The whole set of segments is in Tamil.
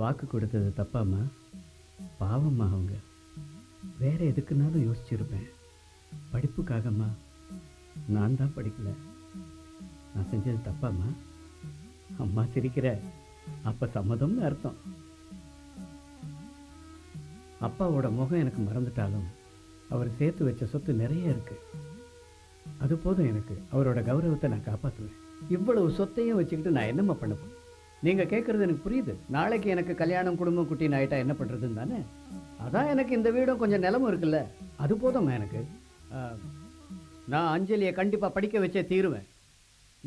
வாக்கு கொடுத்தது தப்பாம்மா? பாவம்மா அவங்க. வேற எதுக்குன்னாலும் யோசிச்சிருப்பேன். படிப்புக்காகம்மா. நான் தான் படிக்கல. நான் செஞ்சது தப்பாம்மா? அம்மா சிரிக்கிற. அப்ப சம்மதம்னு அர்த்தம். அப்பாவோட முகம் எனக்கு மறந்துட்டாலும் அவர் சேர்த்து வச்ச சொத்து நிறைய இருக்கு. அது போதும் எனக்கு. அவரோட கௌரவத்தை நான் காப்பாற்றுவேன். இவ்வளவு சொத்தையும் வச்சுக்கிட்டு நான் என்னம்மா பண்ண போறேன்? நீங்கள் கேட்குறது எனக்கு புரியுது. நாளைக்கு எனக்கு கல்யாணம், குடும்பம், குட்டின்னு ஆகிட்டா என்ன பண்ணுறதுன்னு தானே. அதான் எனக்கு இந்த வீடும் கொஞ்சம் நிலமும் இருக்குல்ல, அது போதும்மா எனக்கு. நான் அஞ்சலியை கண்டிப்பாக படிக்க வச்சே தீருவேன்.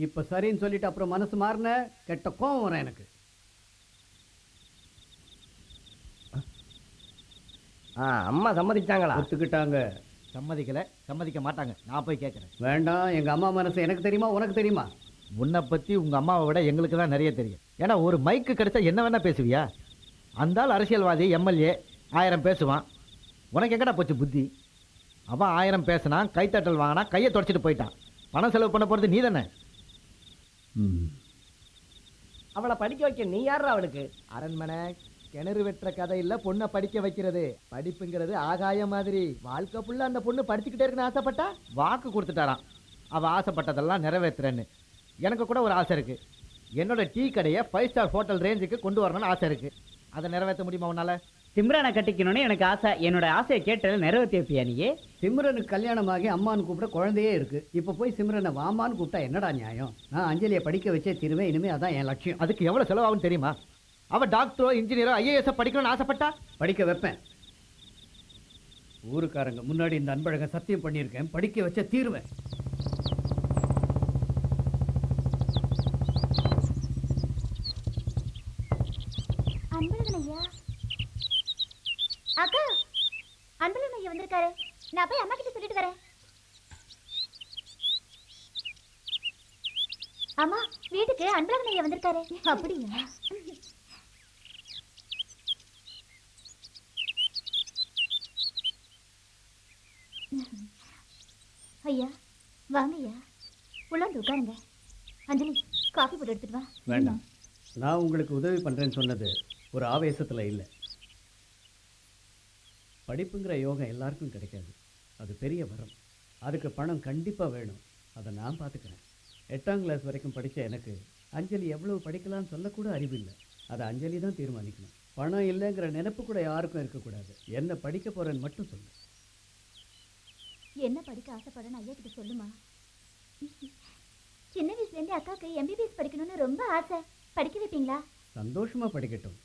இப்போ சரின்னு சொல்லிட்டு அப்புறம் மனசு மாறின கெட்ட கோவம் வரும் எனக்கு. அம்மா சம்மதிச்சாங்களா? ஒத்துக்கிட்டாங்க. சம்மதிக்கலை, சம்மதிக்க மாட்டாங்க. நான் போய் கேட்குறேன். வேண்டாம். எங்கள் அம்மா மனசு எனக்கு தெரியுமா, உனக்கு தெரியுமா? உன்னை பற்றி உங்கள் அம்மாவை விட எங்களுக்கு தான் நிறைய தெரியும். ஏன்னா ஒரு மைக்கு கிடைச்சா என்ன வேணா பேசுவியா? அந்த ஆள் அரசியல்வாதி, எம்எல்ஏ 1000 பேசுவான். உனக்கு எங்கடா போச்சு புத்தி? அவன் 1000 பேசினான், கைத்தட்டல் வாங்கினா, கையை தொடச்சிட்டு போயிட்டான். பணம் செலவு பண்ண போகிறது நீ தானே. அவளை படிக்க வைக்க நீ யாரா அவளுக்கு? அரண்மனை கிணறு வெட்டுற கதை இல்லை, பொண்ணை படிக்க வைக்கிறது. படிப்புங்கிறது ஆகாய மாதிரி. வாழ்க்கை ஃபுல்லாக அந்த பொண்ணு படிச்சுக்கிட்டே இருக்குன்னு ஆசைப்பட்டா வாக்கு கொடுத்துட்டாராம். அவள் ஆசைப்பட்டதெல்லாம் நிறைவேற்றுறேன்னு. எனக்கு கூட ஒரு ஆசை இருக்குது. என்னோட டீ கடையை 5 ஸ்டார் ஹோட்டல் ரேஞ்சுக்கு கொண்டு வரணும்னு ஆசை இருக்குது. அதை நிறைவேற்ற முடியுமா உன்னால? சிம்ரனை கட்டிக்கணும்னு எனக்கு ஆசை. என்னோட ஆசையை கேட்டது நிறைவேற்றி வைப்பியா நீயே? சிம்ரனுக்கு கல்யாணமாகி அம்மான்னு கூப்பிட குழந்தையே இருக்கு. இப்போ போய் சிம்ரனை வாமான்னு கூப்பிட்டா என்னடா நியாயம்? நான் அஞ்சலியை படிக்க வச்சே தீருவேன். இனிமே அதான் என் லட்சியம். அதுக்கு எவ்வளோ செலவாகும் தெரியுமா? அவள் டாக்டரோ இன்ஜினியரோ ஐஏஎஸ் படிக்கணும்னு ஆசைப்பட்டா படிக்க வைப்பேன். ஊருக்காரங்க முன்னாடி இந்த அன்பழகன் சத்தியம் பண்ணியிருக்கேன், படிக்க வச்ச தீருவேன். அன்பழகன் ஐயா, அக்கா, அன்பழகன் ஐயா வந்திருக்காரு. நான் போய் அம்மா கிட்ட சொல்லிட்டு வரேன். அம்மா, வீட்டுக்கு அன்பழகன் ஐயா வந்திருக்காரு. அப்படியா? ஐயா வாங்க ஐயா, உள்ள வந்து உட்காருங்க. அஞ்சலி, காஃபி போட்டு எடுத்துட்டு வா. வேண்டாம். நான் உங்களுக்கு உதவி பண்ணுறேன்னு சொன்னது ஒரு ஆவேசத்தில் இல்லை. படிப்புங்கிற யோகம் எல்லாருக்கும் கிடைக்காது. அது பெரிய வரம். அதுக்கு பணம் கண்டிப்பாக வேணும். அதை நான் பார்த்துக்கிறேன். 8ஆம் கிளாஸ் வரைக்கும் படித்த எனக்கு அஞ்சலி எவ்வளோ படிக்கலாம்னு சொல்லக்கூட அறிவில்லை. அதை அஞ்சலி தான் தீர்மானிக்கணும். பணம் இல்லைங்கிற நினைப்பு கூட யாருக்கும் இருக்கக்கூடாது. என்ன படிக்க போகிறேன்னு மட்டும் சொல்லு. என்ன படிக்க ஆசைப்படுறேன்னு ஐயா கிட்ட சொல்லுமா. சின்ன வயசுலேருந்தே அக்காவுக்கு எம்பிபிஎஸ் படிக்கணும்னு ரொம்ப ஆசை. படிக்க வைப்பீங்களா? சந்தோஷமாக படிக்கட்டும்.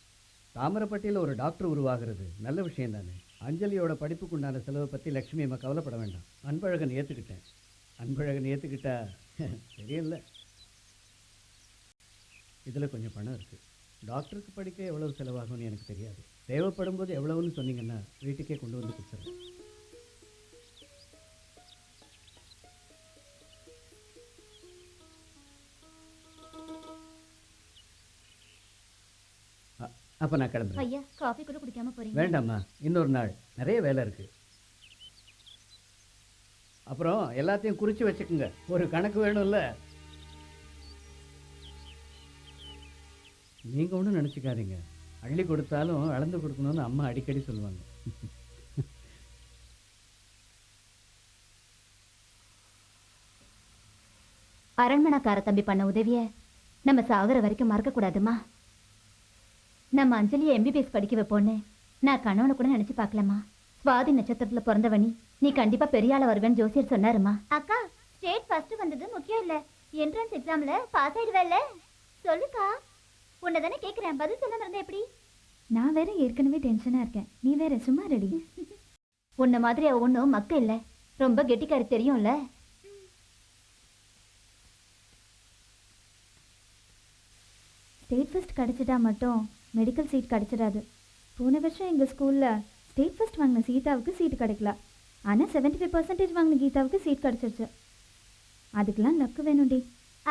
தாமிரப்பட்டியில் ஒரு டாக்டர் உருவாகிறது நல்ல விஷயம் தானே. அஞ்சலியோட படிப்புக்கு உண்டான செலவை பற்றி லக்ஷ்மி அம்மா கவலைப்பட வேண்டாம். அன்பழகன் ஏற்றுக்கிட்டேன். அன்பழகன் ஏற்றுக்கிட்டா தெரியல. இதில் கொஞ்சம் பணம் இருக்குது. டாக்டருக்கு படிக்க எவ்வளவு செலவாகும்னு எனக்கு தெரியாது. தேவைப்படும் போது எவ்வளவுன்னு சொன்னீங்கன்னா வீட்டுக்கே கொண்டு வந்து கொடுத்துறேன். அப்போ நான் கிளம்புறேன். ஐயா, காஃபி கூட குடிக்காம போறீங்க? வேண்டாம்மா, இன்னொரு நாள். நிறைய வேலை இருக்கு. அப்புறம் எல்லாத்தையும் குறித்து வச்சுக்கோங்க. ஒரு கணக்கு வேணும்ல. நீங்கள் ஒன்றும் நினச்சிக்காதீங்க. அள்ளி கொடுத்தாலும் அளந்து கொடுக்கணும்னு அம்மா அடிக்கடி சொல்லுவாங்க. அரண்மனைக்கார தம்பி பண்ண உதவிய நம்ம சாகுற வரைக்கும் மறக்க கூடாதுமா. நம்ம அஞ்சலியை எம்பிபிஎஸ் படிக்க வைப்போன்னு நான் கணவனை கூட நினைச்சு பார்க்கலாமா. சுவாதி நட்சத்திரத்துல பிறந்தவனி, நீ கண்டிப்பா பெரிய ஆள வருவேன்னு ஜோசியர் சொன்னாருமா. அக்கா, ஸ்டேட் ஃபர்ஸ்ட் வந்தது முக்கியம் இல்ல, என்ட்ரன்ஸ் எக்ஸாம்ல பாஸ் ஆயிடுவேல்ல. சொல்லுக்கா, உன்னதானே கேக்குறேன், பதில் சொல்லாம இருந்தா எப்படி? நான் வேற ஏற்கனவே டென்ஷனா இருக்கேன், நீ வேற சும்மா ரெடி. உன்ன மாதிரி அவ ஒன்றும் மக்க இல்ல, ரொம்ப கெட்டிக்காரி தெரியும்ல. ஸ்டேட் ஃபர்ஸ்ட் கிடைச்சிட்டா மட்டும் மெடிக்கல் சீட் கிடைச்சிடாது. போன வருஷம் எங்கள் ஸ்கூலில் ஸ்டேட் ஃபர்ஸ்ட் வாங்கின சீதாவுக்கு சீட் கிடைக்கல. ஆனால் 75% வாங்கின கீதாவுக்கு சீட் கிடச்சிருச்சு. அதுக்கெல்லாம் லக்கு வேணும்டி.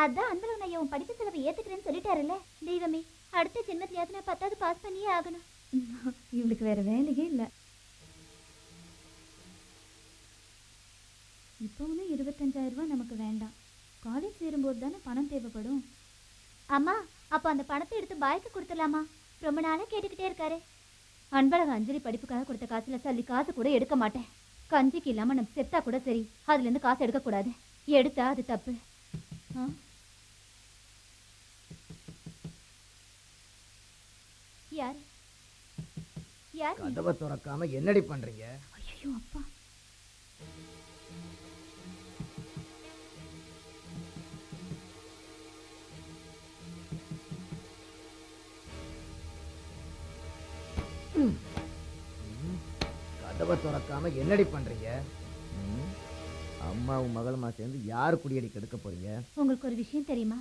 அதான் அன்பழகன் ஐயா உன் படிப்பு செலவை ஏற்றுக்கிறேன்னு சொல்லிட்டாருல்ல. தெய்வமே, அடுத்த ஜென்மத்திலேயாவது நான் 10வது பாஸ் பண்ணியே ஆகணும். இவளுக்கு வேறு வேலையே இல்லை. இப்போவும் 25,000 ரூபா நமக்கு வேண்டாம். காலேஜ் சேரும்போது தானே பணம் தேவைப்படும். அம்மா, அப்போ அந்த பணத்தை எடுத்து பாய்க்கு கொடுத்துடலாமா? ரொம்ப நாளா கேட்டுக்கிட்டே இருக்காரு. அன்பழக அஞ்சலி படிப்புக்காக கொடுத்த காசுல சல்லி காசு கூட எடுக்க மாட்டேன். கஞ்சிக்கு இல்லாம நம்ம செத்தா கூட சரி, அதுல இருந்து காசு எடுக்க கூடாது. எடுத்தா அது தப்பு. ஆ? யாரு யார் நீ? கதவை திறக்காம என்னடி பண்றீங்க? ஐயோ அப்பா. கதவை திறக்காம என்னடி பண்றீங்க? அம்மாவும் மகளுமா சேர்ந்து யாரு குடியடி கெடுக்க போறீங்க? உங்களுக்கு ஒரு விஷயம் தெரியுமா?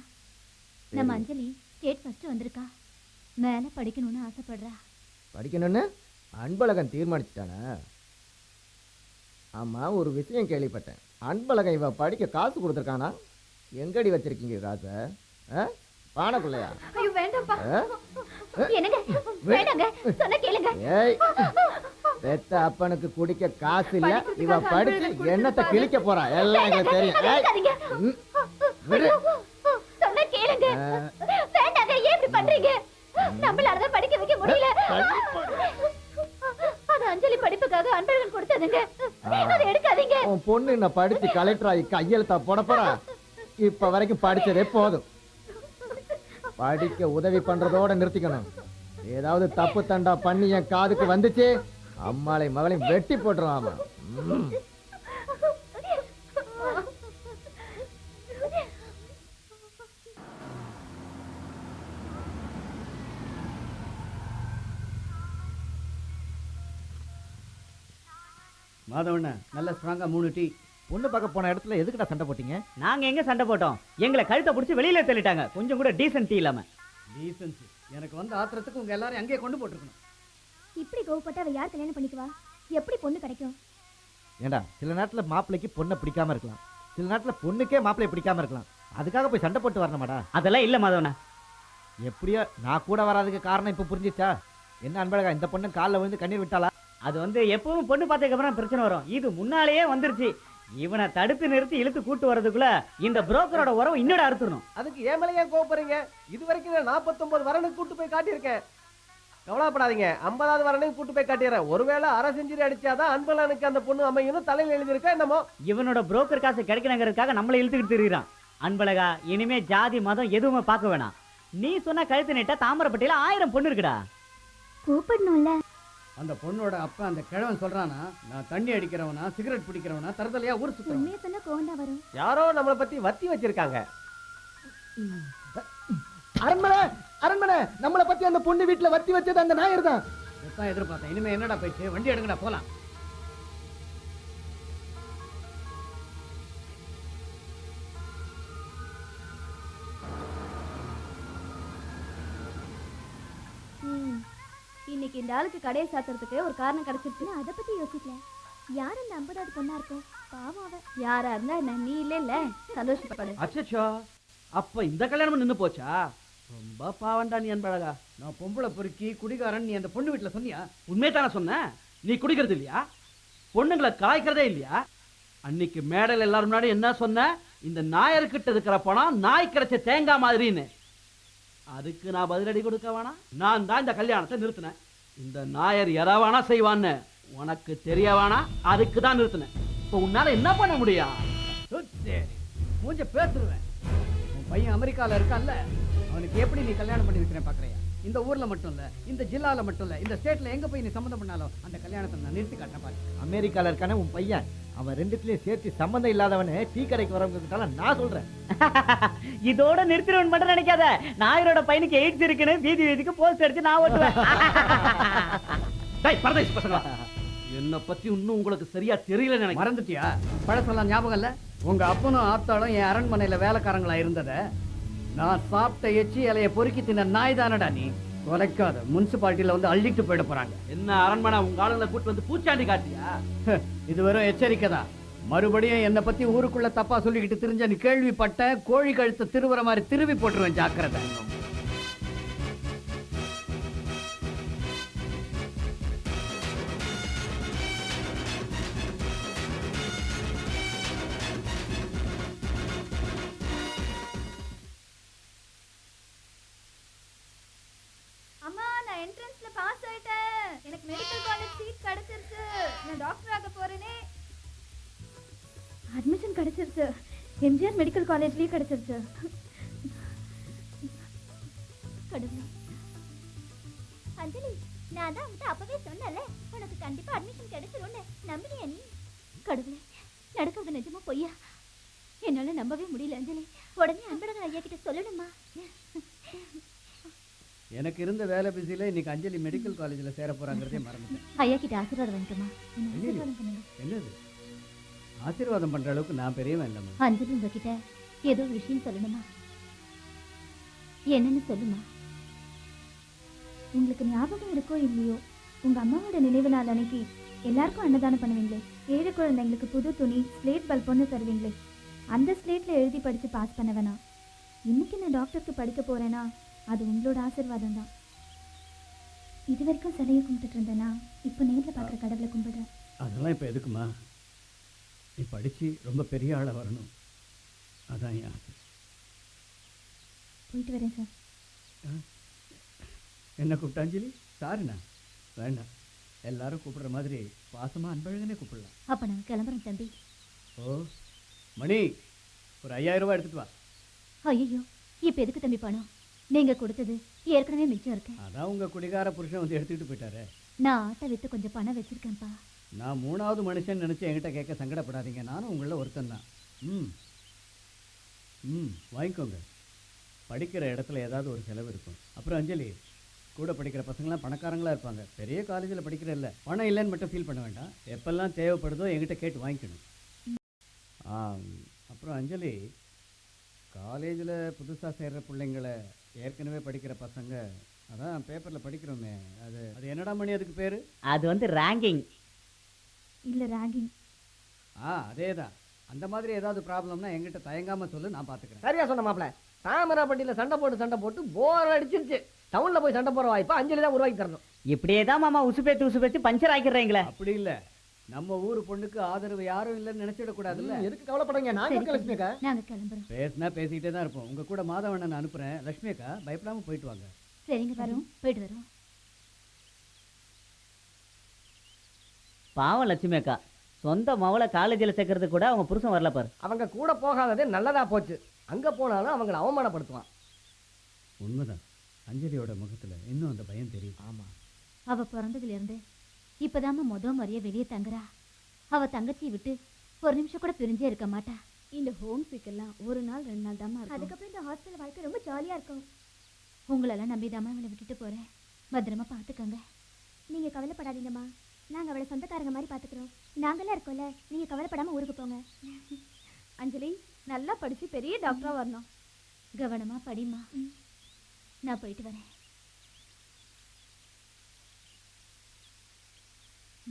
நம்ம அஞ்சலி ஸ்டேட் ஃபர்ஸ்ட் வந்திருக்கா. மேல படிக்கணும்னு ஆசைப்படுறா. படிக்கணும்னு அன்பழகன் தீர்மானிச்சிட்டானா? ஆமா, ஒரு விஷயம் கேள்விப்பட்டேன். அன்பழகன் இவ படிக்க காசு கொடுத்துருக்கானா? எங்கடி வச்சிருக்கீங்க காசை? பானைக்குள்ளையா? ஐயோ வேண்டாம்ப்பா. என்னங்க வேண்டாங்க, சொன்ன கேளுங்க. ஏய், பெத்த அப்பனுக்கு குடிக்க காசு இல்ல, இவ படிச்சு எண்ணத்தை கிழிக்க போறா. எல்லாம் எங்களுக்கு தெரியும். வேண்டாதீங்க. சொன்ன கேளுங்க. வேண்டாங்க, ஏன் இப்படி பண்றீங்க? நம்மளால தான் படிக்க வைக்க முடியல. அது அஞ்சலி படிப்புக்காக அன்பழகன் கொடுத்ததுங்க. அதை எடுக்காதீங்க. உன் பொண்ணு என்ன படிச்சு கலெக்டர் ஆகி கையெழுத்தா போட போறா? இப்ப வரைக்கும் படிச்சதே போதும். படிக்க உதவி பண்றதோட நிறுத்திக்கணும். ஏதாவது தப்பு தண்டா பண்ணி என் காதுக்கு வந்துச்சு, அம்மாளை மகளையும் வெட்டி போட்டுருவாமா. மாதவண்ணா நல்ல ஸ்ட்ராங்கா 3 டீ. பொண்ணு பார்க்க போன இடத்துல எதுக்குடா சண்டை போட்டீங்க? நாங்க எங்க சண்டை போட்டோம்? எங்களை கழுத்தை பிடிச்சி வெளியில தள்ளிட்டாங்க. கொஞ்சம் கூட டீசென்ட் இல்லாம. டீசன்சி எனக்கு வந்து ஆத்திரத்துக்கு உங்க எல்லாரும் அங்கேயே கொண்டு போட்டுருக்கணும். இப்படி கோவப்பட்டு அவ யார் கல்யாணம் பண்ணிக்குவா? எப்படி பொண்ணு கிடைக்கும்? ஏண்டா, சில நேரத்துல மாப்பிள்ளைக்கு பொண்ணை பிடிக்காம இருக்கலாம், சில நேரத்துல பொண்ணுக்கே மாப்பிள்ளை பிடிக்காம இருக்கலாம். அதுக்காக போய் சண்டை போட்டு வரணுமாடா? அதெல்லாம் இல்ல மாதவண்ணா. எப்படியோ நான் கூட வராதுக்கு காரணம் இப்ப புரிஞ்சிச்சா? என்ன அன்பழகா, இந்த பொண்ணு காலில் விழுந்து கண்ணீர் விட்டாளா? அது வந்து எப்பவும் பொண்ணு பார்த்ததுக்கு அப்புறம் பிரச்சனை வரும். இது முன்னாலேயே வந்துருச்சு. இவனை தடுத்து நிறுத்தி இழுத்து கூட்டு வரதுக்குள்ள இந்த புரோக்கரோட உறவு இன்னொரு அறுத்துடணும். அதுக்கு ஏன் மேலே ஏன் கோவப்படுறீங்க? இது வரைக்கும் நான் 49 வரனுக்கு கூட்டு போய் காட்டியிருக்கேன். கவலைப்படாதீங்க, 50வது வரனையும் கூட்டு போய் காட்டிடுறேன். ஒருவேளை அரை செஞ்சுரி அடிச்சாதான் அன்பழகனுக்கு அந்த பொண்ணு அமையணும் தலையில் எழுதியிருக்கா என்னமோ. இவனோட புரோக்கர் காசு கிடைக்கணுங்கிறதுக்காக நம்மளை இழுத்துக்கிட்டு திரிகிறான். அன்பழகா, இனிமே ஜாதி மதம் எதுவுமே பார்க்க வேணாம். நீ சொன்ன கழுத்து நீட்ட தாமரப்பட்டியில 1000 பொண்ணு இருக்குடா. கூப்பிடணும்ல. அந்த பொண்ணோட அப்பா அந்த கிழவன் சொல்றானா, நான் தண்ணி அடிக்கிறவனா, சிகரெட் பிடிக்கிறவனா, தரதலையா ஊர் சுத்துறவன். உண்மையை சொன்னா கோவம் தான் வரும். யாரோ நம்மளை பத்தி வத்தி வச்சிருக்காங்க. அரண்மனை அரண்மனை, நம்மளை பத்தி அந்த பொண்ணு வீட்டுல வத்தி வச்சது அந்த நாயர் தான். இதான் எதிர்பார்த்தேன். இனிமே என்னடா போயிடுச்சு, வண்டி எடுங்கடா போலாம். இன்னைக்கு இந்த ஆளுக்கு கடையை சாத்துறதுக்கு ஒரு காரணம் கிடைச்சிருச்சு. அதை பத்தி யோசிக்கல. யார் அந்த 50வது பொண்ணா இருக்கும்? பாவம் அவ. யாரா இருந்தா என்ன, நீ இல்ல சந்தோஷப்படு. அச்சச்சோ, அப்ப இந்த கல்யாணம் நின்னு போச்சா? ரொம்ப பாவண்டா நீ அன்பழகா. நான் பொம்பளை பொறுக்கி குடிகாரன் நீ அந்த பொண்ணு வீட்டுல சொன்னியா? உண்மையை தானே சொன்ன. நீ குடிக்கிறது இல்லையா? பொண்ணுங்களை கலாய்க்கிறதே இல்லையா? அன்னைக்கு மேடையில் எல்லாரும் முன்னாடி என்ன சொன்ன? இந்த நாயர்கிட்ட இருக்கிற பணம் நாய் கிடைச்ச தேங்காய் மாதிரின்னு. அதுக்கு நான் பதிலடி கொடுக்க வேணாம். நான் தான் இந்த கல்யாணத்தை நிறுத்தினேன். இந்த நாயர் எறவானா செய்வான்னு உனக்கு தெரிய வேணாம். அதுக்கு தான் நிறுத்தினேன். இப்போ உன்னால என்ன பண்ண முடியும்? சரி, மூஞ்ச பேசுருவேன். உன் பையன் அமெரிக்கால இருக்கான்ல, அவனுக்கு எப்படி நீ கல்யாணம் பண்ணி வைக்கிறேன் பாக்குறியா? இந்த ஊர்ல மட்டும் இல்ல, இந்த ஜில்லால மட்டும் இல்ல, இந்த ஸ்டேட்ல எங்க போய் நீ சம்மந்தம் பண்ணாலும் அந்த கல்யாணத்தை நான் நிறுத்தி காட்டுறேன் பாரு. அமெரிக்கால இருக்கானே உன் பையன், அவன் ரெண்டுத்துலயும் சேர்த்து சம்பந்தம் இல்லாதவனே டீ கடைக்கு வரவங்க கிட்ட நான் சொல்றேன். இதோட நிறுத்திடுவன் மட்டும் நினைக்காத. நாயரோட பையனுக்கு எய்ட்ஸ் இருக்குன்னு வீதி வீதிக்கு போஸ்ட் அடிச்சு நான் ஓட்டுவேன். டேய் பரதேசி பசங்களா, என்ன பத்தி இன்னும் உங்களுக்கு சரியா தெரியல நினைக்கிறேன். மறந்துட்டியா? பழசெல்லாம் ஞாபகம் இல்ல? உங்க அப்பனும் ஆத்தாளும் என் அரண்மனையில வேலைக்காரங்களா இருந்தத நான் சாப்பிட்ட எச்சி இலைய பொறுக்கி தின்ன நாய் தானடா நீ. தொலைக்காத, முனிசிபாலிட்டியில வந்து அள்ளிட்டு போயிட போறாங்க. என்ன அரண்மனை உங்க ஆளுங்களை கூட்டு வந்து பூச்சாண்டி காட்டியா? இது வெறும் எச்சரிக்கை தான். மறுபடியும் என்னை பத்தி ஊருக்குள்ள தப்பா சொல்லிக்கிட்டு தெரிஞ்ச நீ கேள்விப்பட்ட கோழி கழுத்தை திருவுற மாதிரி திருவி போட்டுருவேன், ஜாக்கிரதை. அம்மா, நான் என்ட்ரன்ஸ்ல பாஸ் ஆயிட்டேன். எனக்கு மெடிக்கல் காலேஜ் சீட் கிடைச்சிருச்சு. நான் டாக்டர் ஆக போறேனே. அட்மிஷன் கிடைச்சிருச்சு. எம்ஜிஆர் மெடிக்கல் காலேஜ்லயே கிடைச்சிருச்சு. கடவுளே. அஞ்சலி, நான் தான் உன்கிட்ட அப்பவே சொன்னல, உனக்கு கண்டிப்பா அட்மிஷன் கிடைச்சிரும்னு. நம்பினியா நீ? கடவுளே, நடக்கிறது நிஜமா பொய்யா? என்னால நம்பவே முடியல அஞ்சலி. உடனே அன்பழகன் ஐயா கிட்ட சொல்லணுமா? எனக்கு இருந்த வேலை பிஸியில் இன்னைக்கு அஞ்சலி மெடிக்கல் காலேஜில் சேர போகிறாங்கிறதே மறந்துட்டேன். ஐயா கிட்ட ஆசீர்வாதம் வாங்கிட்டுமா. ஆசீர்வாதம் பண்ணுங்க. என்னது ஆசீர்வாதம் பண்ணுற அளவுக்கு நான் பெரியவன் இல்லைம்மா. அஞ்சலி உங்ககிட்ட ஏதோ விஷயம் சொல்லணுமா? என்னன்னு சொல்லுமா. உங்களுக்கு ஞாபகம் இருக்கோ இல்லையோ, உங்க அம்மாவோட நினைவு நாள் அன்னைக்கு எல்லாருக்கும் அன்னதானம் பண்ணுவீங்களே, ஏழை குழந்தைங்களுக்கு புது துணி ஸ்லேட் பல்பொன்னு தருவீங்களே, அந்த ஸ்லேட்ல எழுதி படிச்சு பாஸ் பண்ண வேணாம். இன்னைக்கு நான் டாக்டருக்கு படிக்க போறேன்னா அது உங்களோட ஆசீர்வாதம் தான். இது வரைக்கும் சிலையை கும்பிட்டுட்டு இருந்தேனா, இப்போ நேரில் பார்க்குற கடவுளை கும்பிடுறேன். அதெல்லாம் இப்போ எதுக்குமா? நீ படித்து ரொம்ப பெரிய ஆளாக வரணும், அதான் என் ஆசை. போயிட்டு வரேன் சார். என்ன கூப்பிட்ட அஞ்சலி? சாரிண்ணா, வேண்டாம். எல்லாரும் கூப்பிடுற மாதிரி பாசமாக அன்பழகனே கூப்பிடலாம். அப்போ நான் கிளம்புறேன் தம்பி. ஓ மணி, ஒரு 5000 ரூபாய் எடுத்துட்டு வா. ஐயோ, இப்போ எதுக்கு தம்பி பணம்? நீங்க கொடுத்தது ஏற்கனவே மிச்சம் இருக்கு. அதான் உங்கள் குடிகார புருஷன் வந்து எடுத்துக்கிட்டு போயிட்டாரு. நான் ஆட்டை விற்று கொஞ்சம் பணம் வச்சிருக்கேன்ப்பா. நான் 3வது மனுஷன் நினச்சி என்கிட்ட கேட்க சங்கடப்படாதீங்க, நானும் உங்களில் ஒருத்தன் தான். வாங்கிக்கோங்க. படிக்கிற இடத்துல ஏதாவது ஒரு செலவு இருக்கும். அப்புறம் அஞ்சலி, கூட படிக்கிற பசங்களாம் பணக்காரங்களாக இருப்பாங்க. பெரிய காலேஜில் படிக்கிற இல்லை, பணம் இல்லைன்னு மட்டும் ஃபீல் பண்ண வேண்டாம். எப்பெல்லாம் தேவைப்படுதோ என்கிட்ட கேட்டு வாங்கிக்கணும். அப்புறம் அஞ்சலி, காலேஜில் புதுசாக சேர்கிற பிள்ளைங்களை ஏற்கனவே படிக்கிற பசங்க, அதான் பேப்பரில் படிக்கிறோமே, அது அது என்னடா மணி அதுக்கு பேர்? அது வந்து ரேங்கிங். இல்ல ராகிங். அதே தான். அந்த மாதிரி ஏதாவது ப்ராப்ளம்னா என்கிட்ட தயங்காமல் சொல்லு, நான் பார்த்துக்கிறேன். சரியா சொன்ன மாப்பிள. தாமராப்பட்டியில சண்டை போட்டு போர் அடிச்சிருச்சு. டவுன்ல போய் சண்டை போற வாய்ப்பா அஞ்சலி தான் உருவாக்கி தரணும். இப்படியே தான் மாமா உசுப்பேத்து பஞ்சர் ஆக்கிடுறீங்களே. அப்படி இல்லை, நம்ம ஊர் பொண்ணுக்கு ஆதரவு யாரும் இல்லைன்னு நினைச்சிடக்கூடாதுல்ல. எதுக்கு கவலைப்படுங்க, நாங்க இருக்க லட்சுமி அக்கா. நாங்க கிளம்புறோம். பேசினா பேசிக்கிட்டே தான் இருப்போம். உங்க கூட மாதவண்ணன் அனுப்புறேன். லட்சுமி அக்கா, பயப்படாம போயிட்டு வாங்க. சரிங்க, வரோம். போயிட்டு வரோம். பாவம் லட்சுமி அக்கா, சொந்த மவளை காலேஜில் சேர்க்கறது கூட அவங்க புருஷன் வரல பாரு. அவங்க கூட போகாததே நல்லதா போச்சு. அங்க போனாலும் அவங்களை அவமானப்படுத்துவான். உண்மைதான். அஞ்சலியோட முகத்துல இன்னும் அந்த பயம் தெரியும். ஆமா, அவ பிறந்ததுல இருந்து இப்பதாம முறைய வெளியே தங்குறா. அவ தங்கச்சியை விட்டு ஒரு நிமிஷம் கூட பிரிஞ்சே இருக்க மாட்டா. இந்த ஹோம் சிக்கெல்லாம் 1 நாள் 2 நாள் தாமா இருக்கும். அதுக்கப்புறம் இந்த ஹாஸ்டல் வாழ்க்கை ரொம்ப ஜாலியா இருக்கும். உங்களெல்லாம் நம்பிதாமா அவளை விட்டுட்டு போறேன். பத்திரமா பாத்துக்கோங்க. நீங்க கவலைப்படாதீங்கம்மா, நாங்க அவளை சொந்தக்காரங்க மாதிரி பாத்துக்கிறோம். நாங்கெல்லாம் இருக்கோம்ல, நீங்க கவலைப்படாம ஊருக்கு போங்க. அஞ்சலி, நல்லா படிச்சு பெரிய டாக்டரா வரணும். கவனமா படிமா. நான் போயிட்டு வரேன்.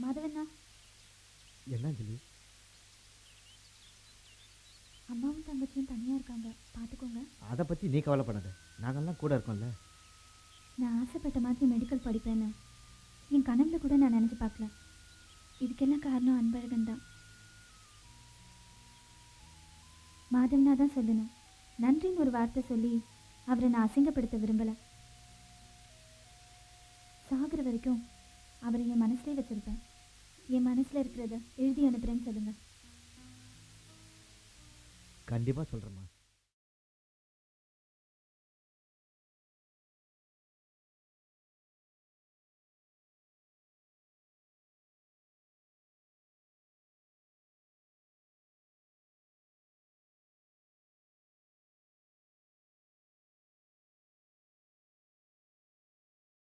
மாதவண்ணா, என்ன அஞ்சலி? அம்மாவும் தங்கச்சியும் தனியா இருக்காங்க, பாத்துக்கோங்க. அதை பத்தி நீ கவலைப்படாத, நாங்கெல்லாம் கூட இருக்கோம்ல. நான் ஆசைப்பட்ட மாதிரி மெடிக்கல் படிப்பேன்னு என் கனவுல கூட நான் நினைச்சு பார்க்கல. இதுக்கெல்லாம் காரணம் அன்பழகன் தான். மாதவனா தான் சொல்லணும். நன்றின்னு ஒரு வார்த்தை சொல்லி அவரை நான் அசிங்கப்படுத்த விரும்பல. சாகுற வரைக்கும் அவரை என் மனசுலேயே வச்சிருப்பேன். என் மனசுல இருக்கிறத எழுதி அனுப்புறேன்னு சொல்லுங்க. கண்டிப்பா சொல்றேம்மா.